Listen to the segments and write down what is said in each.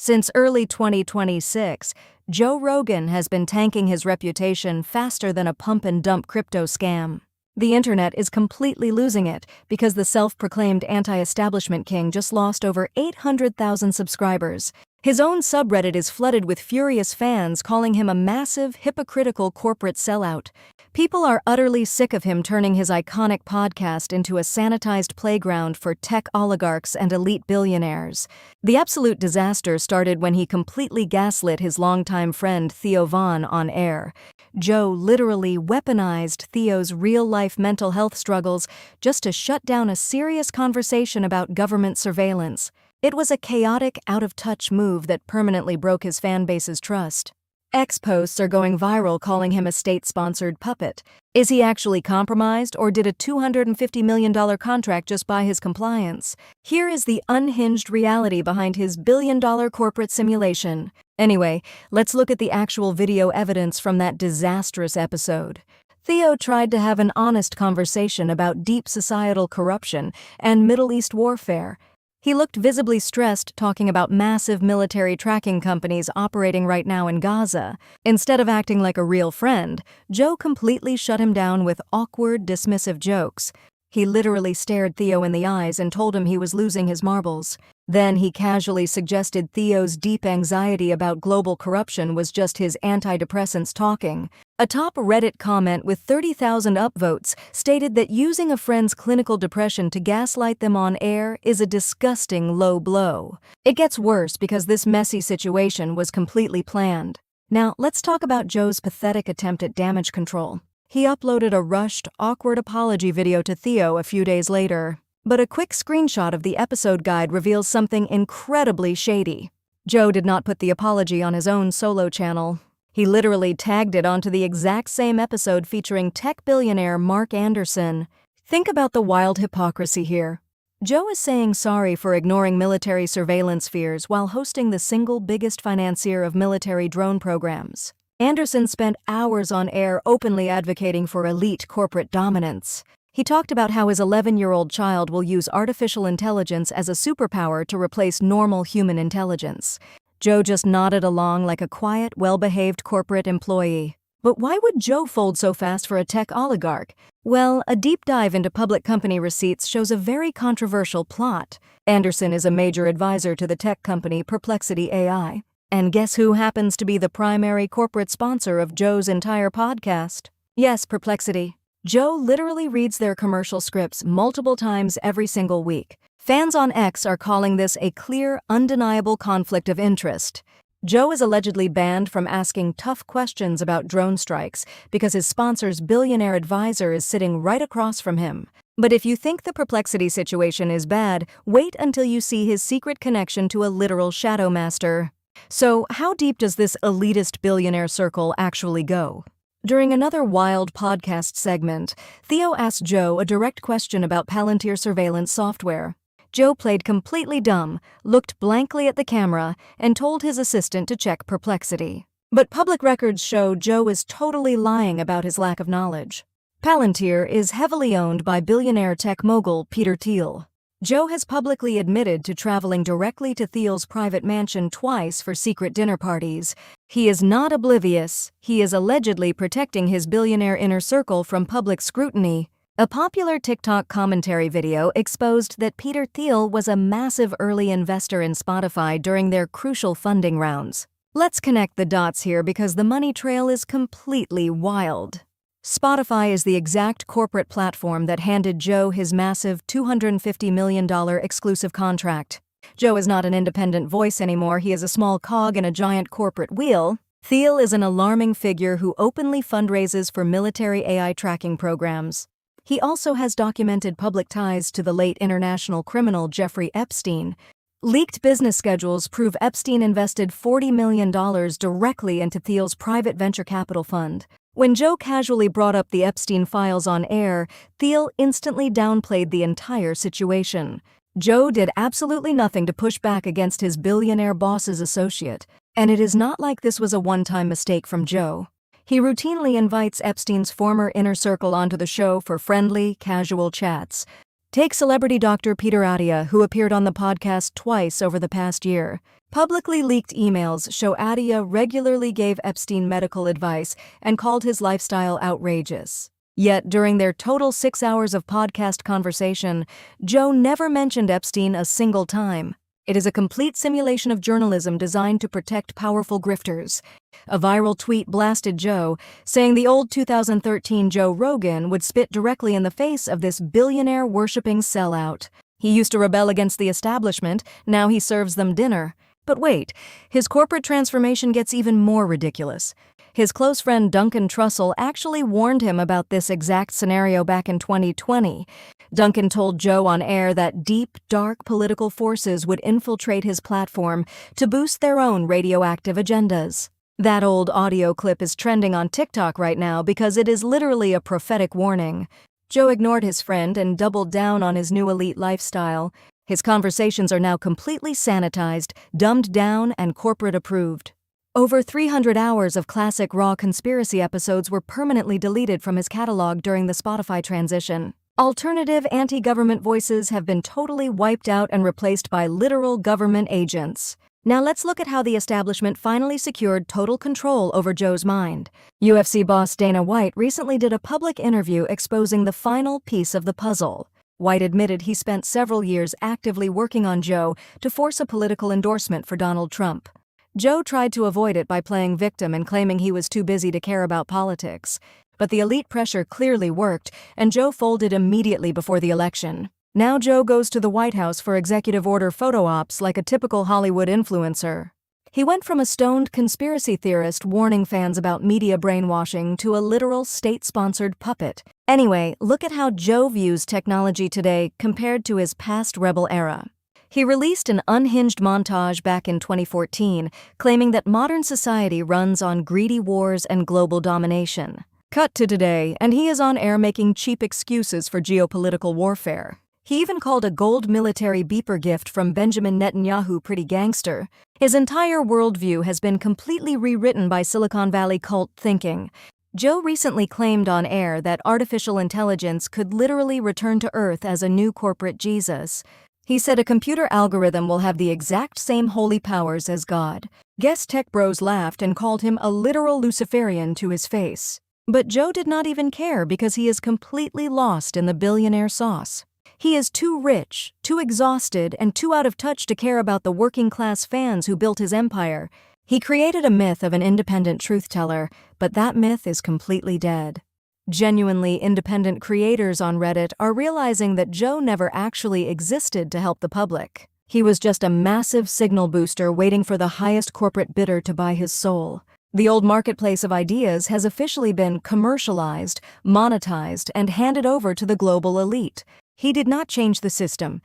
Since early 2026, Joe Rogan has been tanking his reputation faster than a pump-and-dump crypto scam. The internet is completely losing it because the self-proclaimed anti-establishment king just lost over 800,000 subscribers. His own subreddit is flooded with furious fans calling him a massive, hypocritical corporate sellout. People are utterly sick of him turning his iconic podcast into a sanitized playground for tech oligarchs and elite billionaires. The absolute disaster started when he completely gaslit his longtime friend Theo on air. Joe literally weaponized Theo's real-life mental health struggles just to shut down a serious conversation about government surveillance. It was a chaotic, out-of-touch move that permanently broke his fanbase's trust. X posts are going viral calling him a state-sponsored puppet. Is he actually compromised, or did a $250 million contract just buy his compliance? Here is the unhinged reality behind his billion-dollar corporate simulation. Anyway, let's look at the actual video evidence from that disastrous episode. Theo tried to have an honest conversation about deep societal corruption and Middle East warfare. He looked visibly stressed talking about massive military tracking companies operating right now in Gaza. Instead of acting like a real friend, Joe completely shut him down with awkward, dismissive jokes. He literally stared Theo in the eyes and told him he was losing his marbles. Then he casually suggested Theo's deep anxiety about global corruption was just his antidepressants talking. A top Reddit comment with 30,000 upvotes stated that using a friend's clinical depression to gaslight them on air is a disgusting low blow. It gets worse because this messy situation was completely planned. Now, let's talk about Joe's pathetic attempt at damage control. He uploaded a rushed, awkward apology video to Theo a few days later. But a quick screenshot of the episode guide reveals something incredibly shady. Joe did not put the apology on his own solo channel. He literally tagged it onto the exact same episode featuring tech billionaire Mark Anderson. Think about the wild hypocrisy here. Joe is saying sorry for ignoring military surveillance fears while hosting the single biggest financier of military drone programs. Anderson spent hours on air openly advocating for elite corporate dominance. He talked about how his 11-year-old child will use artificial intelligence as a superpower to replace normal human intelligence. Joe just nodded along like a quiet, well-behaved corporate employee. But why would Joe fold so fast for a tech oligarch? Well, a deep dive into public company receipts shows a very controversial plot. Anderson is a major advisor to the tech company Perplexity AI. And guess who happens to be the primary corporate sponsor of Joe's entire podcast? Yes, Perplexity. Joe literally reads their commercial scripts multiple times every single week. Fans on X are calling this a clear, undeniable conflict of interest. Joe is allegedly banned from asking tough questions about drone strikes because his sponsor's billionaire advisor is sitting right across from him. But if you think the Perplexity situation is bad, wait until you see his secret connection to a literal shadow master. So, how deep does this elitist billionaire circle actually go? During another wild podcast segment, Theo asked Joe a direct question about Palantir surveillance software. Joe played completely dumb, looked blankly at the camera, and told his assistant to check Perplexity. But public records show Joe is totally lying about his lack of knowledge. Palantir is heavily owned by billionaire tech mogul Thiel. Joe has publicly admitted to traveling directly to Thiel's private mansion twice for secret dinner parties. He is not oblivious. He is allegedly protecting his billionaire inner circle from public scrutiny. A popular TikTok commentary video exposed that Thiel was a massive early investor in Spotify during their crucial funding rounds. Let's connect the dots here because the money trail is completely wild. Spotify is the exact corporate platform that handed Joe his massive $250 million exclusive contract. Joe is not an independent voice anymore, he is a small cog in a giant corporate wheel. Thiel is an alarming figure who openly fundraises for military AI tracking programs. He also has documented public ties to the late international criminal Jeffrey Epstein. Leaked business schedules prove Epstein invested $40 million directly into Thiel's private venture capital fund. When Joe casually brought up the Epstein files on air, Thiel instantly downplayed the entire situation. Joe did absolutely nothing to push back against his billionaire boss's associate, and it is not like this was a one-time mistake from Joe. He routinely invites Epstein's former inner circle onto the show for friendly, casual chats. Take celebrity doctor Peter Attia, who appeared on the podcast twice over the past year. Publicly leaked emails show Adia regularly gave Epstein medical advice and called his lifestyle outrageous. Yet, during their total 6 hours of podcast conversation, Joe never mentioned Epstein a single time. It is a complete simulation of journalism designed to protect powerful grifters. A viral tweet blasted Joe, saying the old 2013 Joe Rogan would spit directly in the face of this billionaire-worshipping sellout. He used to rebel against the establishment, now he serves them dinner. But wait, his corporate transformation gets even more ridiculous. His close friend Duncan Trussell actually warned him about this exact scenario back in 2020. Duncan told Joe on air that deep, dark political forces would infiltrate his platform to boost their own radioactive agendas. That old audio clip is trending on TikTok right now because it is literally a prophetic warning. Joe ignored his friend and doubled down on his new elite lifestyle. His conversations are now completely sanitized, dumbed down, and corporate approved. Over 300 hours of classic raw conspiracy episodes were permanently deleted from his catalog during the Spotify transition. Alternative anti-government voices have been totally wiped out and replaced by literal government agents. Now let's look at how the establishment finally secured total control over Joe's mind. UFC boss Dana White recently did a public interview exposing the final piece of the puzzle. White admitted he spent several years actively working on Joe to force a political endorsement for Donald Trump. Joe tried to avoid it by playing victim and claiming he was too busy to care about politics. But the elite pressure clearly worked, and Joe folded immediately before the election. Now Joe goes to the White House for executive order photo ops like a typical Hollywood influencer. He went from a stoned conspiracy theorist warning fans about media brainwashing to a literal state-sponsored puppet. Anyway, look at how Joe views technology today compared to his past rebel era. He released an unhinged montage back in 2014, claiming that modern society runs on greedy wars and global domination. Cut to today, and he is on air making cheap excuses for geopolitical warfare. He even called a gold military beeper gift from Benjamin Netanyahu pretty gangster. His entire worldview has been completely rewritten by Silicon Valley cult thinking. Joe recently claimed on air that artificial intelligence could literally return to Earth as a new corporate Jesus. He said a computer algorithm will have the exact same holy powers as God. Guest tech bros laughed and called him a literal Luciferian to his face. But Joe did not even care because he is completely lost in the billionaire sauce. He is too rich, too exhausted, and too out of touch to care about the working-class fans who built his empire. He created a myth of an independent truth-teller, but that myth is completely dead. Genuinely independent creators on Reddit are realizing that Joe never actually existed to help the public. He was just a massive signal booster waiting for the highest corporate bidder to buy his soul. The old marketplace of ideas has officially been commercialized, monetized, and handed over to the global elite. He did not change the system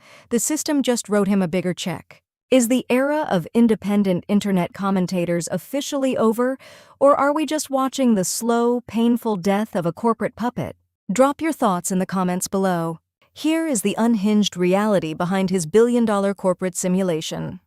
just wrote him a bigger check. Is the era of independent internet commentators officially over, or are we just watching the slow, painful death of a corporate puppet? Drop your thoughts in the comments below. Here is the unhinged reality behind his billion-dollar corporate simulation.